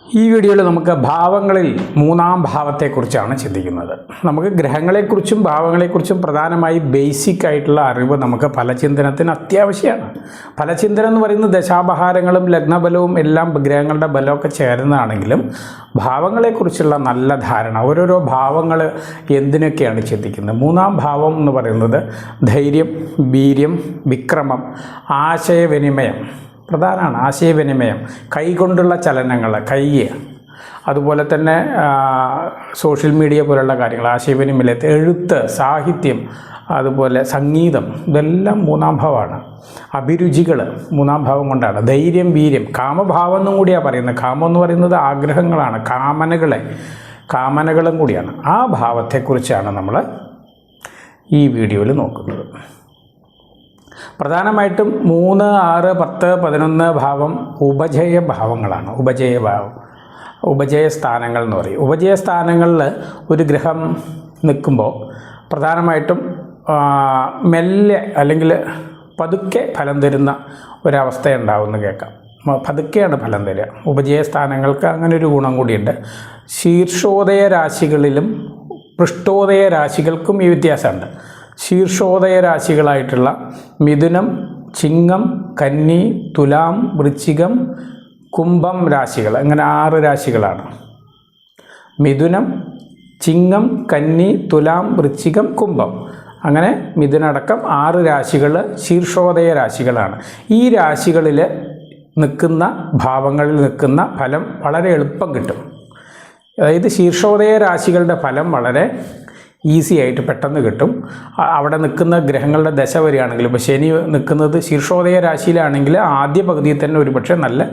ഈ വീഡിയോയിൽ നമുക്ക് ഭാവങ്ങളിൽ മൂന്നാം ഭാവത്തെക്കുറിച്ചാണ് ചിന്തിക്കുന്നത്. നമുക്ക് ഗ്രഹങ്ങളെക്കുറിച്ചും ഭാവങ്ങളെക്കുറിച്ചും പ്രധാനമായി ബേസിക് ആയിട്ടുള്ള അറിവ് നമുക്ക് ഫലചിന്തനത്തിന് അത്യാവശ്യമാണ്. ഫലചിന്തനം എന്ന് പറയുന്നത് ദശാപഹാരങ്ങളും ലഗ്നബലവും എല്ലാം ഗ്രഹങ്ങളുടെ ബലമൊക്കെ ചേരുന്നതാണെങ്കിലും ഭാവങ്ങളെക്കുറിച്ചുള്ള നല്ല ധാരണ, ഓരോരോ ഭാവങ്ങൾ എന്തിനൊക്കെയാണ് ചിന്തിക്കുന്നത്. മൂന്നാം ഭാവം എന്ന് പറയുന്നത് ധൈര്യം, വീര്യം, വിക്രമം, ആശയവിനിമയം പ്രധാനമാണ്. ആശയവിനിമയം, കൈകൊണ്ടുള്ള ചലനങ്ങൾ, അതുപോലെ തന്നെ സോഷ്യൽ മീഡിയ പോലുള്ള കാര്യങ്ങൾ, ആശയവിനിമയത്തിൽ എഴുത്ത്, സാഹിത്യം, അതുപോലെ സംഗീതം, ഇതെല്ലാം മൂന്നാം ഭാവമാണ്. അഭിരുചികൾ മൂന്നാം ഭാവം കൊണ്ടാണ്. ധൈര്യം, വീര്യം, കാമഭാവം എന്നും കൂടിയാണ് പറയുന്നത്. കാമം എന്ന് പറയുന്നത് ആഗ്രഹങ്ങളാണ്, കാമനകളും കൂടിയാണ്. ആ ഭാവത്തെക്കുറിച്ചാണ് നമ്മൾ ഈ വീഡിയോയിൽ നോക്കുന്നത്. പ്രധാനമായിട്ടും 3, 6, 10, 11 ഭാവം ഉപജയ ഭാവങ്ങളാണ്. ഉപജയ സ്ഥാനങ്ങൾ എന്ന് പറയും. ഉപജയ സ്ഥാനങ്ങളിൽ ഒരു ഗ്രഹം നിൽക്കുമ്പോൾ പ്രധാനമായിട്ടും മെല്ലെ അല്ലെങ്കിൽ പതുക്കെ ഫലം തരുന്ന ഒരവസ്ഥ ഉണ്ടാവുമെന്ന് കേൾക്കാം. പതുക്കെയാണ് ഫലം തരിക. ഉപജയ സ്ഥാനങ്ങൾക്ക് അങ്ങനെ ഒരു ഗുണം കൂടിയുണ്ട്. ശീർഷോദയ രാശികളിലും പൃഷ്ഠോദയ രാശികൾക്കും ഈ വ്യത്യാസമുണ്ട്. ശീർഷോദയ രാശികളായിട്ടുള്ള മിഥുനം, ചിങ്ങം, കന്നി, തുലാം, വൃശ്ചികം, കുംഭം രാശികൾ, അങ്ങനെ 6 രാശികളാണ്. മിഥുനം, ചിങ്ങം, കന്നി, തുലാം, വൃശ്ചികം, കുംഭം, അങ്ങനെ മിഥുനടക്കം 6 രാശികൾ ശീർഷോദയ രാശികളാണ്. ഈ രാശികളിൽ നിൽക്കുന്ന ഭാവങ്ങളിൽ നിൽക്കുന്ന ഫലം വളരെ എളുപ്പം കിട്ടും. അതായത് ശീർഷോദയ രാശികളുടെ ഫലം വളരെ ഈസി ആയിട്ട് പെട്ടെന്ന് കിട്ടും. അവിടെ നിൽക്കുന്ന ഗ്രഹങ്ങളുടെ ദശ വരികയാണെങ്കിൽ, ഇപ്പോൾ ശനി നിൽക്കുന്നത് ശീർഷോദയ രാശിയിലാണെങ്കിൽ ആദ്യ പകുതിയിൽ തന്നെ ഒരുപക്ഷെ നല്ല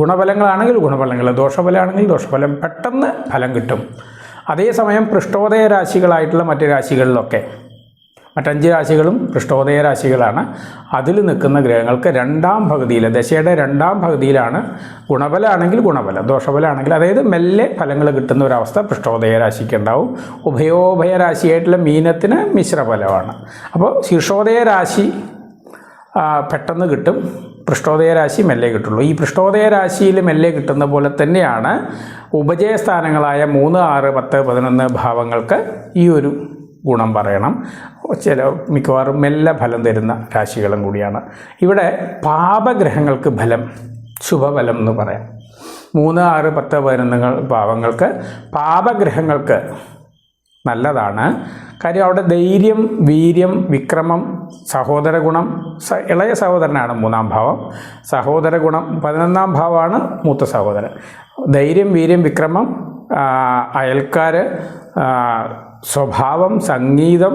ഗുണഫലങ്ങളാണെങ്കിൽ ഗുണഫലങ്ങൾ, ദോഷഫലമാണെങ്കിൽ ദോഷഫലം, പെട്ടെന്ന് ഫലം കിട്ടും. അതേസമയം പൃഷ്ഠോദയ രാശികളായിട്ടുള്ള മറ്റ് രാശികളിലൊക്കെ, മറ്റ് 5 രാശികളും പൃഷ്ഠോദയ രാശികളാണ്. അതിൽ നിൽക്കുന്ന ഗ്രഹങ്ങൾക്ക് രണ്ടാം പകുതിയിൽ, ദശയുടെ രണ്ടാം പകുതിയിലാണ് ഗുണഫലമാണെങ്കിൽ ഗുണഫലം, ദോഷഫലമാണെങ്കിൽ, അതായത് മെല്ലെ ഫലങ്ങൾ കിട്ടുന്ന ഒരവസ്ഥ പൃഷ്ഠോദയ രാശിക്ക് ഉണ്ടാവും. ഉഭയോഭയ രാശിയായിട്ടുള്ള മീനത്തിന് മിശ്രഫലമാണ്. അപ്പോൾ ശീർഷോദയ രാശി പെട്ടെന്ന് കിട്ടും, പൃഷ്ഠോദയ രാശി മെല്ലെ കിട്ടുള്ളൂ. ഈ പൃഷ്ഠോദയ രാശിയിൽ മെല്ലെ കിട്ടുന്ന പോലെ തന്നെയാണ് ഉപജയസ്ഥാനങ്ങളായ 3, 6, 10, 11 ഭാവങ്ങൾക്ക് ഈ ഒരു ഗുണം പറയണം. മിക്കവാറും മെല്ലെ ഫലം തരുന്ന രാശികളും കൂടിയാണ്. ഇവിടെ പാപഗ്രഹങ്ങൾക്ക് ഫലം, ശുഭഫലം എന്ന് പറയാം. 3, 6, 10, 11 ഭാവങ്ങൾക്ക്, പാപഗ്രഹങ്ങൾക്ക് നല്ലതാണ്. കാര്യം അവിടെ ധൈര്യം, വീര്യം, വിക്രമം, സഹോദര ഗുണം, ഇളയ സഹോദരനാണ് 3-ാം ഭാവം. സഹോദര ഗുണം 11-ാം ഭാവമാണ് മൂത്ത സഹോദരൻ. ധൈര്യം, വീര്യം, വിക്രമം, അയൽക്കാർ, സ്വഭാവം, സംഗീതം,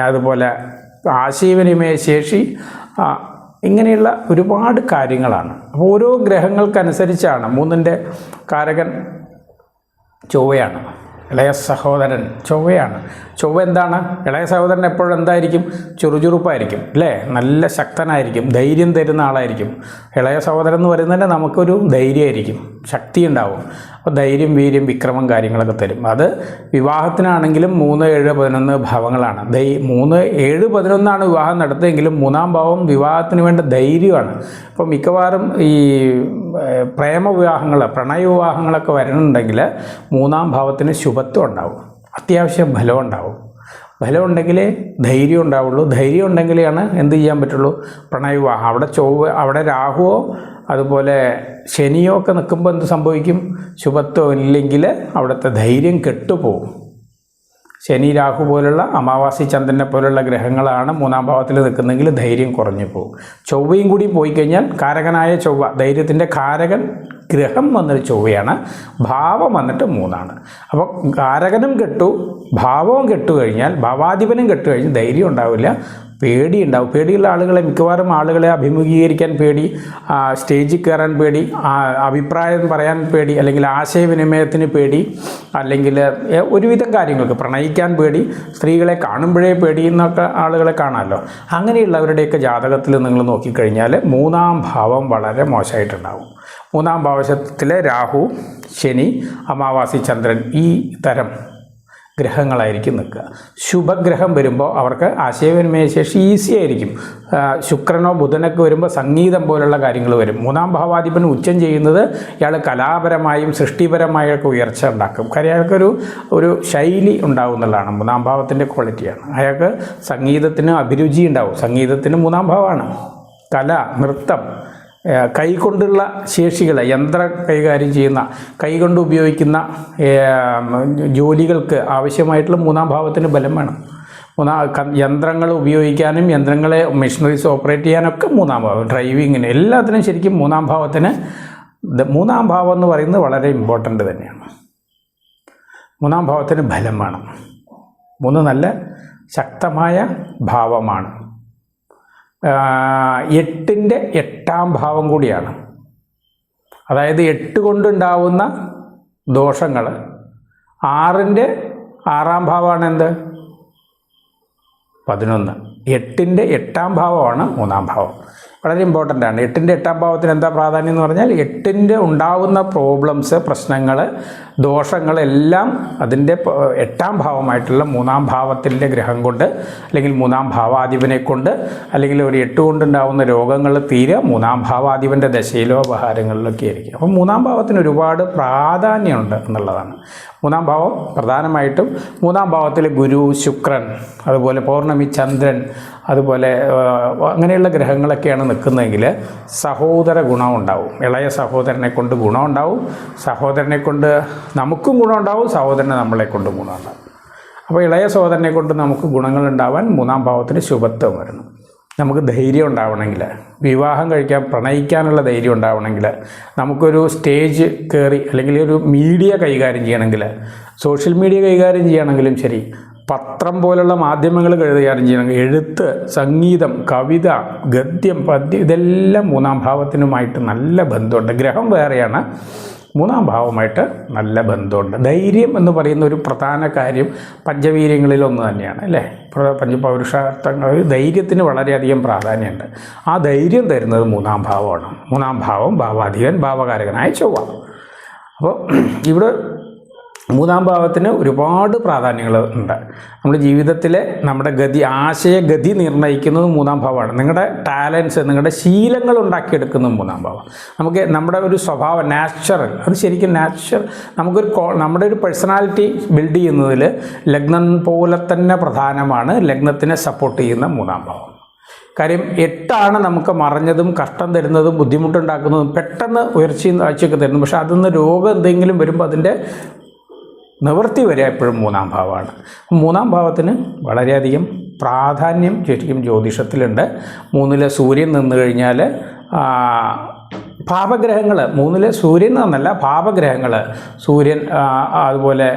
അതുപോലെ ആശയവിനിമയ ശേഷി, ഇങ്ങനെയുള്ള ഒരുപാട് കാര്യങ്ങളാണ്. അപ്പോൾ ഓരോ ഗ്രഹങ്ങൾക്കനുസരിച്ചാണ്. 3ൻ്റെ കാരകൻ ചൊവ്വയാണ്, ഇളയ സഹോദരൻ ചൊവ്വയാണ്. ചൊവ്വ എന്താണ്? ഇളയ സഹോദരൻ എപ്പോഴും എന്തായിരിക്കും? ചുറുചുറുപ്പായിരിക്കും, അല്ലേ? നല്ല ശക്തനായിരിക്കും, ധൈര്യം തരുന്ന ആളായിരിക്കും. ഇളയ സഹോദരൻ എന്ന് പറയുന്നത് നമുക്കൊരു ധൈര്യമായിരിക്കും, ശക്തി ഉണ്ടാവും. അപ്പോൾ ധൈര്യം, വീര്യം, വിക്രമം കാര്യങ്ങളൊക്കെ തരും. അത് വിവാഹത്തിനാണെങ്കിലും 3, 7, 11 ഭാവങ്ങളാണ്. 3, 7, 11 വിവാഹം നടത്തുമെങ്കിലും 3-ാം ഭാവം വിവാഹത്തിന് വേണ്ട ധൈര്യമാണ്. ഇപ്പോൾ മിക്കവാറും ഈ പ്രേമവിവാഹങ്ങൾ, പ്രണയവിവാഹങ്ങളൊക്കെ വരണമെന്നുണ്ടെങ്കിൽ 3-ാം ഭാവത്തിന് ശുഭത്വം ഉണ്ടാവും, അത്യാവശ്യം ബലം ഉണ്ടാവും. ബലം ഉണ്ടെങ്കിലേ ധൈര്യം ഉണ്ടാവുള്ളൂ. ധൈര്യം ഉണ്ടെങ്കിലാണ് എന്ത് ചെയ്യാൻ പറ്റുള്ളൂ? പ്രണയവിവാഹം. അവിടെ അവിടെ രാഹുവോ അതുപോലെ ശനിയോ ഒക്കെ നിൽക്കുമ്പോൾ എന്ത് സംഭവിക്കും? ശുഭത്വം ഇല്ലെങ്കിൽ അവിടുത്തെ ധൈര്യം കെട്ടുപോകും. ശനി, രാഹു പോലുള്ള, അമാവാസി ചന്ദ്രനെ പോലുള്ള ഗ്രഹങ്ങളാണ് 3-ാം ഭാവത്തിൽ നിൽക്കുന്നെങ്കിൽ ധൈര്യം കുറഞ്ഞു പോകും. ചൊവ്വയും കൂടി പോയി കഴിഞ്ഞാൽ, കാരകനായ ചൊവ്വ, ധൈര്യത്തിൻ്റെ കാരകൻ ഗ്രഹം വന്നിട്ട് ചൊവ്വയാണ്, ഭാവം വന്നിട്ട് 3-ആണ്. അപ്പോൾ കാരകനും കെട്ടു, ഭാവവും കെട്ടുകഴിഞ്ഞാൽ, ഭാവാധിപനും കെട്ടുകഴിഞ്ഞാൽ ധൈര്യം ഉണ്ടാവില്ല, പേടിയുണ്ടാവും. പേടിയുള്ള ആളുകളെ, മിക്കവാറും ആളുകളെ അഭിമുഖീകരിക്കാൻ പേടി, സ്റ്റേജിൽ കയറാൻ പേടി, അഭിപ്രായം പറയാൻ പേടി, അല്ലെങ്കിൽ ആശയവിനിമയത്തിന് പേടി, അല്ലെങ്കിൽ ഒരുവിധം കാര്യങ്ങൾക്ക് പ്രണയിക്കാൻ പേടി, സ്ത്രീകളെ കാണുമ്പോഴേ പേടി എന്നൊക്കെ ആളുകളെ കാണാമല്ലോ. അങ്ങനെയുള്ളവരുടെയൊക്കെ ജാതകത്തിൽ നിങ്ങൾ നോക്കിക്കഴിഞ്ഞാൽ 3-ാം ഭാവം വളരെ മോശമായിട്ടുണ്ടാവും. 3-ാം ഭാവത്തിലെ രാഹു, ശനി, അമാവാസി ചന്ദ്രൻ, ഈ തരം ഗ്രഹങ്ങളായിരിക്കും നിൽക്കുക. ശുഭഗ്രഹം വരുമ്പോൾ അവർക്ക് ആശയവിനിമയ ശേഷി ഈസി ആയിരിക്കും. ശുക്രനോ ബുധനൊക്കെ വരുമ്പോൾ സംഗീതം പോലുള്ള കാര്യങ്ങൾ വരും. മൂന്നാം ഭാവാധിപൻ ഉച്ചം ചെയ്യുന്നത് ഇയാൾ കലാപരമായും സൃഷ്ടിപരമായൊക്കെ ഉയർച്ച ഉണ്ടാക്കും. കാര്യം അയാൾക്കൊരു ശൈലി ഉണ്ടാവും എന്നുള്ളതാണ്, മൂന്നാം ഭാവത്തിൻ്റെ ക്വാളിറ്റിയാണ്. അയാൾക്ക് സംഗീതത്തിന് അഭിരുചി ഉണ്ടാവും. സംഗീതത്തിന് മൂന്നാം ഭാവമാണ്. കല, നൃത്തം, കൈകൊണ്ടുള്ള ശേഷികൾ, യന്ത്ര കൈകാര്യം ചെയ്യുന്ന, കൈകൊണ്ട് ഉപയോഗിക്കുന്ന ജോലികൾക്ക് ആവശ്യമായിട്ടുള്ള മൂന്നാം ഭാവത്തിന് ബലം വേണം. യന്ത്രങ്ങൾ ഉപയോഗിക്കാനും യന്ത്രങ്ങളെ മെഷീനറീസ് ഓപ്പറേറ്റ് ചെയ്യാനൊക്കെ മൂന്നാം ഭാവം, ഡ്രൈവിങ്ങിന് എല്ലാത്തിനും ശരിക്കും മൂന്നാം ഭാവം എന്ന് പറയുന്നത് വളരെ ഇമ്പോർട്ടൻ്റ് തന്നെയാണ്. മൂന്നാം ഭാവത്തിന് ബലം വേണം. 3 നല്ല ശക്തമായ ഭാവമാണ്. 8ൻ്റെ 8ാം ഭാവം കൂടിയാണ്. അതായത് 8 കൊണ്ടുണ്ടാവുന്ന ദോഷങ്ങൾ 6ൻ്റെ 6ാം ഭാവമാണ് എന്ത്? 11. 8ൻ്റെ 8ാം ഭാവമാണ് മൂന്നാം ഭാവം. വളരെ ഇമ്പോർട്ടൻ്റ് ആണ്. 8ൻ്റെ 8ാം ഭാവത്തിന് എന്താ പ്രാധാന്യം എന്ന് പറഞ്ഞാൽ 8ൻ്റെ ഉണ്ടാവുന്ന പ്രോബ്ലംസ്, പ്രശ്നങ്ങൾ, ദോഷങ്ങളെല്ലാം അതിൻ്റെ 8ാം ഭാവമായിട്ടുള്ള മൂന്നാം ഭാവത്തിൻ്റെ ഗ്രഹം കൊണ്ട്, അല്ലെങ്കിൽ മൂന്നാം ഭാവാധിപനെ കൊണ്ട്, അല്ലെങ്കിൽ ഒരു 8 കൊണ്ടുണ്ടാവുന്ന രോഗങ്ങൾ തീരെ മൂന്നാം ഭാവാധിപൻ്റെ ദശയിലോ ഉപഹാരങ്ങളിലൊക്കെ ആയിരിക്കും. അപ്പം മൂന്നാം ഭാവത്തിന് ഒരുപാട് പ്രാധാന്യമുണ്ട് എന്നുള്ളതാണ്. മൂന്നാം ഭാവം പ്രധാനമായിട്ടും മൂന്നാം ഭാവത്തിൽ ഗുരു, ശുക്രൻ, അതുപോലെ പൗർണമി, ചന്ദ്രൻ, അതുപോലെ അങ്ങനെയുള്ള ഗ്രഹങ്ങളൊക്കെയാണ് നിൽക്കുന്നതെങ്കിൽ സഹോദര ഗുണമുണ്ടാവും. ഇളയ സഹോദരനെ കൊണ്ട് ഗുണമുണ്ടാവും, സഹോദരനെ കൊണ്ട് നമുക്കും ഗുണമുണ്ടാവും, സഹോദരനെ നമ്മളെ കൊണ്ട് ഗുണമുണ്ടാവും. അപ്പോൾ ഇളയ സഹോദരനെ കൊണ്ട് നമുക്ക് ഗുണങ്ങളുണ്ടാവാൻ മൂന്നാം ഭാവത്തിന് ശുഭത്വം വരണം. നമുക്ക് ധൈര്യം ഉണ്ടാവണമെങ്കിൽ, വിവാഹം കഴിക്കാൻ, പ്രണയിക്കാനുള്ള ധൈര്യം ഉണ്ടാവണമെങ്കിൽ, നമുക്കൊരു സ്റ്റേജ് കയറി അല്ലെങ്കിൽ ഒരു മീഡിയ കൈകാര്യം ചെയ്യണമെങ്കിൽ, സോഷ്യൽ മീഡിയ കൈകാര്യം ചെയ്യണമെങ്കിലും ശരി, പത്രം പോലുള്ള മാധ്യമങ്ങൾ കൈകാര്യം ചെയ്യണമെങ്കിൽ, എഴുത്ത്, സംഗീതം, കവിത, ഗദ്യം, പദ്യം, ഇതെല്ലാം മൂന്നാം ഭാവത്തിനുമായിട്ട് നല്ല ബന്ധമുണ്ട്. ഗ്രഹം വേറെയാണ്, മൂന്നാം ഭാവമായിട്ട് നല്ല ബന്ധമുണ്ട്. ധൈര്യം എന്ന് പറയുന്ന ഒരു പ്രധാന കാര്യം പഞ്ചവീര്യങ്ങളിലൊന്ന് തന്നെയാണ്, അല്ലേ? പഞ്ചപൗരുഷാർത്ഥങ്ങൾ, ധൈര്യത്തിന് വളരെയധികം പ്രാധാന്യമുണ്ട്. ആ ധൈര്യം തരുന്നത് മൂന്നാം ഭാവമാണ്. മൂന്നാം ഭാവം ഭാവാധിപൻ, ഭാവകാരകനായ ചൊവ്വ. അപ്പോൾ ഇവിടെ മൂന്നാം ഭാവത്തിന് ഒരുപാട് പ്രാധാന്യങ്ങൾ ഉണ്ട്. നമ്മുടെ ജീവിതത്തിലെ നമ്മുടെ ആശയഗതി നിർണ്ണയിക്കുന്നത് മൂന്നാം ഭാവമാണ്. നിങ്ങളുടെ ടാലൻസ്, നിങ്ങളുടെ ശീലങ്ങൾ ഉണ്ടാക്കിയെടുക്കുന്നത് മൂന്നാം ഭാവം. നമുക്ക് നമ്മുടെ ഒരു സ്വഭാവം, നാച്ചുറൽ, അത് ശരിക്കും നമ്മുടെ ഒരു പേഴ്സണാലിറ്റി ബിൽഡ് ചെയ്യുന്നതിൽ ലഗ്നം പോലെ തന്നെ പ്രധാനമാണ് ലഗ്നത്തിനെ സപ്പോർട്ട് ചെയ്യുന്ന മൂന്നാം ഭാവം. കാര്യം 8ആണ് നമുക്ക് മറഞ്ഞതും കഷ്ടം തരുന്നതും ബുദ്ധിമുട്ടുണ്ടാക്കുന്നതും പെട്ടെന്ന് ഉയർച്ചയും താഴ്ചയൊക്കെ തരുന്നു. പക്ഷേ അതിൽ നിന്ന് രോഗം എന്തെങ്കിലും വരുമ്പോൾ അതിൻ്റെ നിവൃത്തി വരെ എപ്പോഴും മൂന്നാം ഭാവമാണ്. മൂന്നാം ഭാവത്തിന് വളരെയധികം പ്രാധാന്യം ശരിക്കും ജ്യോതിഷത്തിലുണ്ട്. 3-ലെ സൂര്യൻ നിന്ന് കഴിഞ്ഞാൽ പാപഗ്രഹങ്ങൾ, 3-ലെ സൂര്യൻ എന്നല്ല, പാപഗ്രഹങ്ങൾ, സൂര്യൻ, അതുപോലെ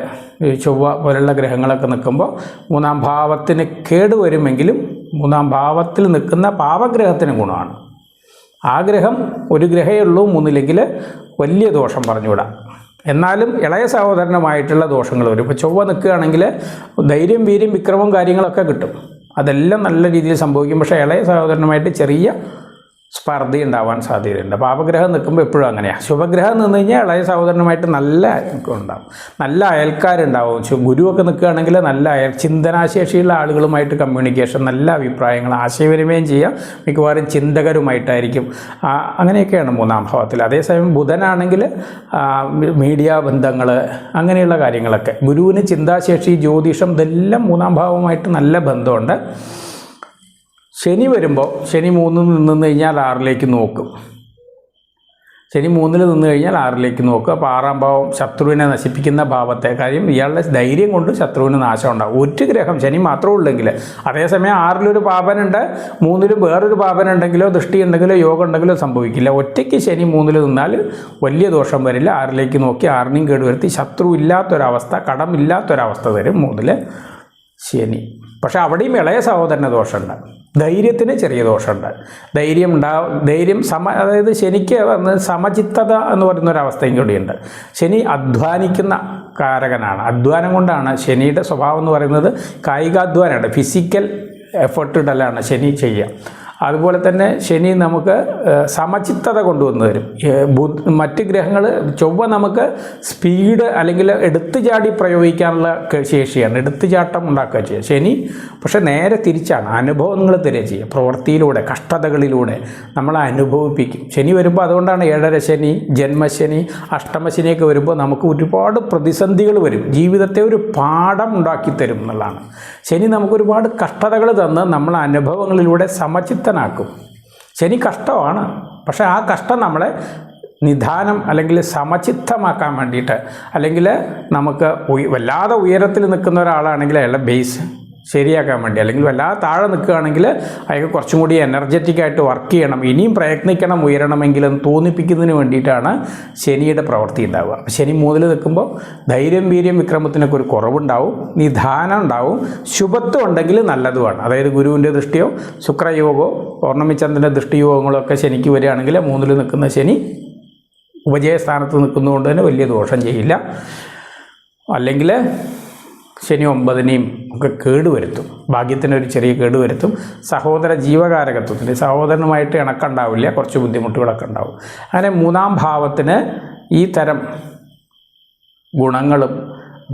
ചൊവ്വ പോലുള്ള ഗ്രഹങ്ങളൊക്കെ നിൽക്കുമ്പോൾ മൂന്നാം ഭാവത്തിന് കേടുവരുമെങ്കിലും മൂന്നാം ഭാവത്തിൽ നിൽക്കുന്ന പാപഗ്രഹത്തിന് ഗുണമാണ്. ആ ഗ്രഹം ഒരു ഗ്രഹമേ ഉള്ളൂ 3-ലെങ്കിൽ വലിയ ദോഷം പറഞ്ഞുവിടാം. എന്നാലും ഇളയ സഹോദരനുമായിട്ടുള്ള ദോഷങ്ങൾ വരും. ഇപ്പോൾ ചൊവ്വ നിൽക്കുകയാണെങ്കിൽ ധൈര്യം, വീര്യം, വിക്രമം കാര്യങ്ങളൊക്കെ കിട്ടും. അതെല്ലാം നല്ല രീതിയിൽ സംഭവിക്കും. പക്ഷേ ഇളയ സഹോദരനുമായിട്ട് ചെറിയ സ്പർദ്ധ ഉണ്ടാവാൻ സാധ്യതയുണ്ട്. പാപഗ്രഹം നിൽക്കുമ്പോൾ എപ്പോഴും അങ്ങനെയാണ്. ശുഭഗ്രഹം നിന്ന് കഴിഞ്ഞാൽ ഇളയ സഹോദരനുമായിട്ട് നല്ല ഉണ്ടാവും, നല്ല അയൽക്കാരുണ്ടാവും. ഗുരുവൊക്കെ നിൽക്കുകയാണെങ്കിൽ നല്ല ചിന്തനാശേഷിയുള്ള ആളുകളുമായിട്ട് കമ്മ്യൂണിക്കേഷൻ, നല്ല അഭിപ്രായങ്ങൾ, ആശയവിനിമയം ചെയ്യുക, മിക്കവാറും ചിന്തകരുമായിട്ടായിരിക്കും. അങ്ങനെയൊക്കെയാണ് മൂന്നാം ഭാവത്തിൽ. അതേസമയം ബുധനാണെങ്കിൽ മീഡിയ ബന്ധങ്ങൾ, അങ്ങനെയുള്ള കാര്യങ്ങളൊക്കെ. ഗുരുവിന് ചിന്താശേഷി, ജ്യോതിഷം, ഇതെല്ലാം മൂന്നാം ഭാവമായിട്ട് നല്ല ബന്ധമുണ്ട്. ശനി വരുമ്പോൾ ശനി 3-ൽ നിന്ന് കഴിഞ്ഞാൽ 6-ലേക്ക് നോക്കും. ശനി 3-ൽ നിന്ന് കഴിഞ്ഞാൽ 6-ലേക്ക് നോക്കുക. അപ്പോൾ 6-ാം ഭാവം ശത്രുവിനെ നശിപ്പിക്കുന്ന ഭാവത്തെ. കാര്യം ഇയാളുടെ ധൈര്യം കൊണ്ട് ശത്രുവിന് നാശം ഉണ്ടാകും. ഒരു ഗ്രഹം ശനി മാത്രമേ ഉള്ളെങ്കിൽ. അതേസമയം 6-ലൊരു പാപനുണ്ട്, 3-ലും വേറൊരു പാപനുണ്ടെങ്കിലോ ദൃഷ്ടി ഉണ്ടെങ്കിലോ യോഗം ഉണ്ടെങ്കിലോ സംഭവിക്കില്ല. ഒറ്റയ്ക്ക് ശനി 3-ൽ നിന്നാൽ വലിയ ദോഷം വരില്ല. 6-ലേക്ക് നോക്കി 6-നെയും കേടുവരുത്തി ശത്രു ഇല്ലാത്തൊരവസ്ഥ, കടമില്ലാത്തൊരവസ്ഥ തരും 3-ലെ ശനി. പക്ഷേ അവിടെയും ഇളയ സഹോദരന് ദോഷമുണ്ട്, ധൈര്യത്തിന് ചെറിയ ദോഷമുണ്ട്. അതായത് ശനിക്ക് സമചിത്തത എന്ന് പറയുന്നൊരവസ്ഥയും കൂടിയുണ്ട്. ശനി അധ്വാനിക്കുന്ന കാരകനാണ്. അധ്വാനം കൊണ്ടാണ് ശനിയുടെ സ്വഭാവം എന്ന് പറയുന്നത്. കായികാധ്വാനമാണ്, ഫിസിക്കൽ എഫേർട്ട് ഇടലാണ് ശനി ചെയ്യുക. അതുപോലെ തന്നെ ശനി നമുക്ക് സമചിത്തത കൊണ്ടുവന്ന് തരും. മറ്റ് ഗ്രഹങ്ങൾ, ചൊവ്വ നമുക്ക് സ്പീഡ് അല്ലെങ്കിൽ എടുത്തു ചാടി പ്രയോഗിക്കാനുള്ള ശേഷിയാണ്, എടുത്തു ചാട്ടം ഉണ്ടാക്കുക ചെയ്യുക. ശനി പക്ഷെ നേരെ തിരിച്ചാണ്, അനുഭവങ്ങൾ തരിക ചെയ്യുക. പ്രവൃത്തിയിലൂടെ, കഷ്ടതകളിലൂടെ നമ്മളെ അനുഭവിപ്പിക്കും. ശനി വരുമ്പോൾ അതുകൊണ്ടാണ് 7.5 ശനി, ജന്മശനി, അഷ്ടമശനിയൊക്കെ വരുമ്പോൾ നമുക്ക് ഒരുപാട് പ്രതിസന്ധികൾ വരും, ജീവിതത്തെ ഒരു പാഠം ഉണ്ടാക്കി തരും എന്നുള്ളതാണ്. ശനി നമുക്കൊരുപാട് കഷ്ടതകൾ തന്ന് നമ്മളെ അനുഭവങ്ങളിലൂടെ സമചിത്തനാക്കും. ശനി കഷ്ടമാണ്, പക്ഷേ ആ കഷ്ടം നമ്മളെ നിദാനം അല്ലെങ്കിൽ സമചിത്തമാക്കാൻ വേണ്ടിയിട്ട്, അല്ലെങ്കിൽ നമുക്ക് വല്ലാതെ ഉയരത്തിൽ നിൽക്കുന്ന ഒരാളാണെങ്കിൽ അയാളുടെ ബേസ് ശരിയാക്കാൻ വേണ്ടി, അല്ലെങ്കിൽ വല്ലാതെ താഴെ നിൽക്കുകയാണെങ്കിൽ അയാൾക്ക് കുറച്ചും കൂടി എനർജറ്റിക്കായിട്ട് വർക്ക് ചെയ്യണം, ഇനിയും പ്രയത്നിക്കണം ഉയരണമെങ്കിലും തോന്നിപ്പിക്കുന്നതിന് വേണ്ടിയിട്ടാണ് ശനിയുടെ പ്രവൃത്തി ഉണ്ടാവുക. ശനി 3 നിൽക്കുമ്പോൾ ധൈര്യം, വീര്യം, വിക്രമത്തിനൊക്കെ ഒരു കുറവുണ്ടാവും, നിദാനം ഉണ്ടാവും, ശുഭത്വം ഉണ്ടെങ്കിൽ നല്ലതുമാണ്. അതായത് ഗുരുവിൻ്റെ ദൃഷ്ടിയോ ശുക്രയോഗമോ പൗർണ്ണമിച്ചന്ദ്രൻ്റെ ദൃഷ്ടിയോഗങ്ങളോ ഒക്കെ ശനിക്ക് വരികയാണെങ്കിൽ 3 നിൽക്കുന്ന ശനി ഉപജയസ്ഥാനത്ത് നിൽക്കുന്നതുകൊണ്ട് തന്നെ വലിയ ദോഷം ചെയ്യില്ല. അല്ലെങ്കിൽ ശനി 9-നെയും ഒക്കെ കേടുവരുത്തും, ഭാഗ്യത്തിനൊരു ചെറിയ കേടുവരുത്തും. സഹോദര ജീവകാരകത്വത്തിന് സഹോദരനുമായിട്ട് ഇണക്കുണ്ടാവില്ല, കുറച്ച് ബുദ്ധിമുട്ടുകളൊക്കെ ഉണ്ടാവും. അങ്ങനെ 3-ാം ഭാവത്തിന് ഈ തരം ഗുണങ്ങളും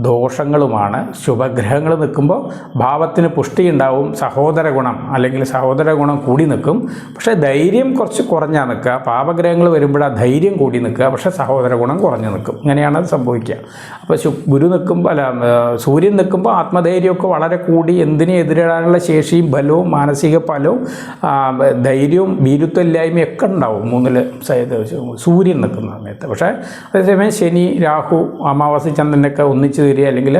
ദോഷങ്ങളുമാണ്. ശുഭഗ്രഹങ്ങൾ നിൽക്കുമ്പോൾ ഭാവത്തിന് പുഷ്ടി ഉണ്ടാവും, സഹോദര ഗുണം അല്ലെങ്കിൽ സഹോദര ഗുണം കൂടി നിൽക്കും. പക്ഷേ ധൈര്യം കുറച്ച് കുറഞ്ഞാൽ നിൽക്കുക. പാപഗ്രഹങ്ങൾ വരുമ്പോഴാണ് ധൈര്യം കൂടി നിൽക്കുക, പക്ഷേ സഹോദര ഗുണം കുറഞ്ഞു നിൽക്കും. ഇങ്ങനെയാണ് അത് സംഭവിക്കുക. അപ്പോൾ ഗുരു നിൽക്കുമ്പോൾ സൂര്യൻ നിൽക്കുമ്പോൾ ആത്മധൈര്യമൊക്കെ വളരെ കൂടി എന്തിനെ എതിരിടാനുള്ള ശേഷിയും ബലവും മാനസിക ബലവും ധൈര്യവും ഭീരുത്വമില്ലായ്മയും ഒക്കെ ഉണ്ടാവും 3-ൽ സൂര്യൻ നിൽക്കുന്ന സമയത്ത്. പക്ഷേ അതേസമയം ശനി, രാഹു, അമാവാസി, ചന്ദ്രനൊക്കെ ഒന്നിച്ച് തരിക അല്ലെങ്കിൽ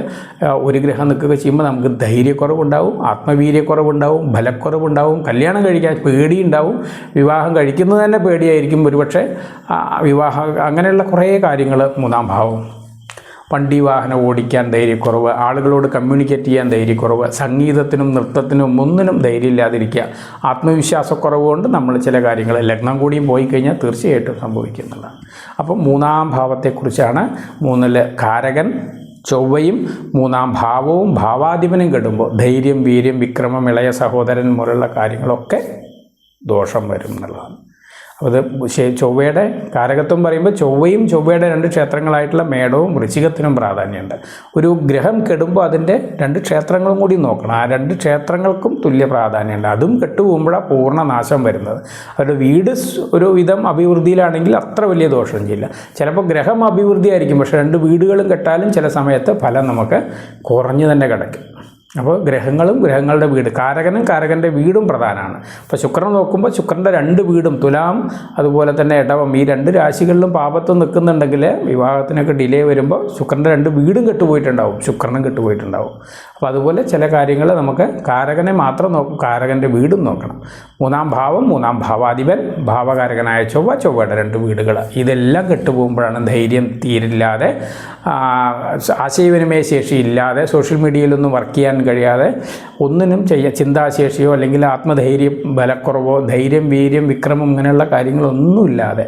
ഒരു ഗ്രഹം നിൽക്കുക ചെയ്യുമ്പോൾ നമുക്ക് ധൈര്യക്കുറവുണ്ടാവും, ആത്മവീര്യക്കുറവുണ്ടാവും, ബലക്കുറവുണ്ടാവും, കല്യാണം കഴിക്കാൻ പേടിയുണ്ടാവും, വിവാഹം കഴിക്കുന്നത് തന്നെ പേടിയായിരിക്കും ഒരുപക്ഷെ, വിവാഹം അങ്ങനെയുള്ള കുറേ കാര്യങ്ങൾ 3-ാം ഭാവം. വണ്ടി വാഹനം ഓടിക്കാൻ ധൈര്യക്കുറവ്, ആളുകളോട് കമ്മ്യൂണിക്കേറ്റ് ചെയ്യാൻ ധൈര്യക്കുറവ്, സംഗീതത്തിനും നൃത്തത്തിനും ഒന്നിനും ധൈര്യമില്ലാതിരിക്കുക, ആത്മവിശ്വാസക്കുറവ് കൊണ്ട് നമ്മൾ ചില കാര്യങ്ങൾ ലഗ്നം കൂടിയും പോയി കഴിഞ്ഞാൽ തീർച്ചയായിട്ടും സംഭവിക്കുന്നതാണ്. അപ്പം 3-ാം ഭാവത്തെക്കുറിച്ചാണ്. 3-ൽ കാരകൻ ചൊവ്വയും 3-ാം ഭാവവും ഭാവാധിപനും കെടുമ്പോൾ ധൈര്യം, വീര്യം, വിക്രമം, ഇളയ സഹോദരൻ മുതലുള്ള കാര്യങ്ങളൊക്കെ ദോഷം വരും എന്നുള്ളതാണ്. അത് ചൊവ്വയുടെ കാരകത്വം പറയുമ്പോൾ ചൊവ്വയും ചൊവ്വയുടെ 2 ക്ഷേത്രങ്ങളായിട്ടുള്ള മേടവും വൃശ്ചികത്തിനും പ്രാധാന്യമുണ്ട്. ഒരു ഗ്രഹം കെടുമ്പോൾ അതിൻ്റെ 2 ക്ഷേത്രങ്ങളും കൂടി നോക്കണം. ആ 2 ക്ഷേത്രങ്ങൾക്കും തുല്യ പ്രാധാന്യമുണ്ട്. അതും കെട്ടുപോകുമ്പോഴാണ് പൂർണ്ണ നാശം വരുന്നത്. അവരുടെ വീട് ഒരു വിധം അഭിവൃദ്ധിയിലാണെങ്കിൽ അത്ര വലിയ ദോഷം ചെയ്യില്ല. ചിലപ്പോൾ ഗ്രഹം അഭിവൃദ്ധി ആയിരിക്കും, പക്ഷേ 2 വീടുകളും കെട്ടാലും ചില സമയത്ത് ഫലം നമുക്ക് കുറഞ്ഞു തന്നെ കിടക്കും. അപ്പോൾ ഗ്രഹങ്ങളും ഗ്രഹങ്ങളുടെ വീട്, കാരകനും കാരകൻ്റെ വീടും പ്രധാനമാണ്. അപ്പോൾ ശുക്രൻ നോക്കുമ്പോൾ ശുക്രൻ്റെ 2 വീടും തുലാം അതുപോലെ തന്നെ ഇടവം ഈ 2 രാശികളിലും പാപത്ത് നിൽക്കുന്നുണ്ടെങ്കിൽ വിവാഹത്തിനൊക്കെ ഡിലേ വരുമ്പോൾ ശുക്രൻ്റെ 2 വീടും കെട്ടുപോയിട്ടുണ്ടാവും, ശുക്രനും കെട്ടുപോയിട്ടുണ്ടാവും. അപ്പോൾ അതുപോലെ ചില കാര്യങ്ങൾ നമുക്ക് കാരകനെ മാത്രം നോക്കും, കാരകൻ്റെ വീടും നോക്കണം. 3-ാം ഭാവം, 3-ാം ഭാവാധിപൻ, ഭാവകാരകനായ ചൊവ്വ, ചൊവ്വയുടെ 2 വീടുകൾ, ഇതെല്ലാം കെട്ടുപോകുമ്പോഴാണ് ധൈര്യം തീരില്ലാതെ, ആശയവിനിമയ ശേഷി ഇല്ലാതെ, സോഷ്യൽ മീഡിയയിലൊന്നും വർക്ക് ചെയ്യാൻ കഴിയാതെ, ഒന്നിനും ചിന്താശേഷിയോ അല്ലെങ്കിൽ ആത്മധൈര്യം, ബലക്കുറവോ, ധൈര്യം, വീര്യം, വിക്രമം ഇങ്ങനെയുള്ള കാര്യങ്ങളൊന്നുമില്ലാതെ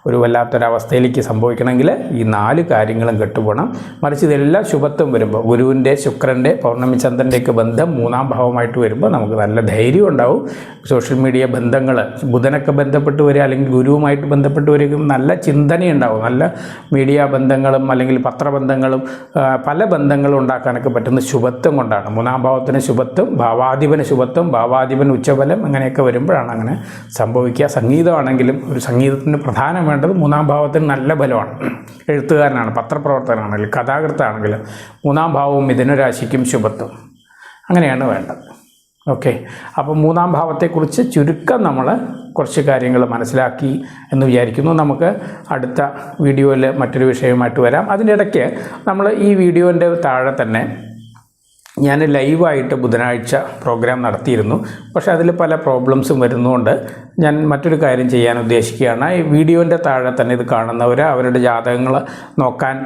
ഒരു വല്ലാത്തൊരവസ്ഥയിലേക്ക് സംഭവിക്കണമെങ്കിൽ ഈ 4 കാര്യങ്ങളും കെട്ടുപോകണം. മറിച്ച് ഇതെല്ലാം ശുഭത്വം വരുമ്പോൾ ഗുരുവിൻ്റെ, ശുക്രൻ്റെ, പൗർണ്ണമി ചന്ദ്രൻ്റെയൊക്കെ ബന്ധം 3-ാം ഭാവമായിട്ട് വരുമ്പോൾ നമുക്ക് നല്ല ധൈര്യം ഉണ്ടാവും. സോഷ്യൽ മീഡിയ ബന്ധങ്ങൾ, ബുധനൊക്കെ ബന്ധപ്പെട്ട് വരിക അല്ലെങ്കിൽ ഗുരുവുമായിട്ട് ബന്ധപ്പെട്ട് വരിക നല്ല ചിന്തനയുണ്ടാവും. നല്ല മീഡിയ ബന്ധങ്ങളും അല്ലെങ്കിൽ പത്രബന്ധങ്ങളും പല ബന്ധങ്ങളും ഉണ്ടാക്കാനൊക്കെ പറ്റുന്ന ശുഭത്വം കൊണ്ടാണ്. 3-ാം ഭാവത്തിന് ശുഭത്വം, ഭാവാധിപന് ശുഭത്വം, ഭാവാധിപൻ ഉച്ചബലം അങ്ങനെയൊക്കെ വരുമ്പോഴാണ് അങ്ങനെ സംഭവിക്കുക. സംഗീതമാണെങ്കിലും ഒരു സംഗീതത്തിന് പ്രധാന വേണ്ടത് 3-ാം ഭാവത്തിന് നല്ല ബലമാണ്. എഴുത്തുകാരനാണ്, പത്രപ്രവർത്തകനാണെങ്കിലും കഥാകൃത്താണെങ്കിലും 3-ാം ഭാവവും മിഥുനരാശിക്കും ശുഭത്വം അങ്ങനെയാണ് വേണ്ടത്. ഓക്കെ, അപ്പോൾ 3-ാം ഭാവത്തെക്കുറിച്ച് ചുരുക്കം നമ്മൾ കുറച്ച് കാര്യങ്ങൾ മനസ്സിലാക്കി എന്ന് വിചാരിക്കുന്നു. നമുക്ക് അടുത്ത വീഡിയോയിൽ മറ്റൊരു വിഷയമായിട്ട് വരാം. അതിൻ്റെ ഇടയ്ക്ക് നമ്മൾ ഈ വീഡിയോൻ്റെ താഴെ തന്നെ ഞാൻ ലൈവായിട്ട് ബുധനാഴ്ച പ്രോഗ്രാം നടത്തിയിരുന്നു. പക്ഷേ അതിൽ പല പ്രോബ്ലംസും വരുന്നതുകൊണ്ട് ഞാൻ മറ്റൊരു കാര്യം ചെയ്യാൻ ഉദ്ദേശിക്കുകയാണ്. ഈ വീഡിയോൻ്റെ താഴെ തന്നെ ഇത് കാണുന്നവർ, അവരുടെ ജാതകങ്ങൾ നോക്കാൻ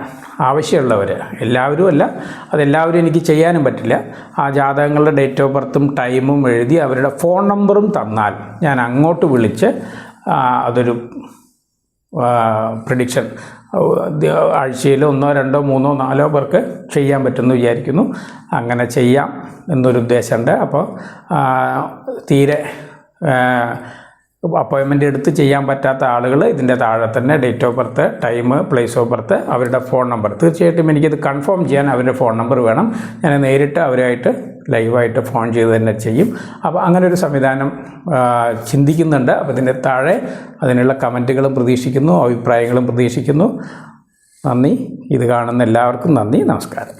ആവശ്യമുള്ളവർ, എല്ലാവരും അല്ല, അതെല്ലാവരും എനിക്ക് ചെയ്യാനും പറ്റില്ല, ആ ജാതകങ്ങളുടെ ഡേറ്റ് ഓഫ് ബർത്തും ടൈമും എഴുതി അവരുടെ ഫോൺ നമ്പറും തന്നാൽ ഞാൻ അങ്ങോട്ട് വിളിച്ച് അതൊരു പ്രഡിക്ഷൻ ആഴ്ചയിൽ 1, 2, 3, 4 പേർക്ക് ചെയ്യാൻ പറ്റുമെന്ന് വിചാരിക്കുന്നു. അങ്ങനെ ചെയ്യാം എന്നൊരു ഉദ്ദേശമുണ്ട്. അപ്പോൾ തീരെ അപ്പോയിൻമെൻ്റ് എടുത്ത് ചെയ്യാൻ പറ്റാത്ത ആളുകൾ ഇതിൻ്റെ താഴെ തന്നെ date of birth, time, place of birth, അവരുടെ ഫോൺ നമ്പർ, തീർച്ചയായിട്ടും എനിക്കിത് കൺഫേം ചെയ്യാൻ അവരുടെ ഫോൺ നമ്പർ വേണം. ഞാൻ നേരിട്ട് അവരുമായിട്ട് ലൈവായിട്ട് ഫോൺ ചെയ്ത് തന്നെ ചെയ്യും. അപ്പോൾ അങ്ങനെ ഒരു സംവിധാനം ചിന്തിക്കുന്നുണ്ട്. അപ്പോൾ ഇതിൻ്റെ താഴെ അതിനുള്ള കമൻറ്റുകളും പ്രതീക്ഷിക്കുന്നു, അഭിപ്രായങ്ങളും പ്രതീക്ഷിക്കുന്നു. നന്ദി. ഇത് കാണുന്ന എല്ലാവർക്കും നന്ദി. നമസ്കാരം.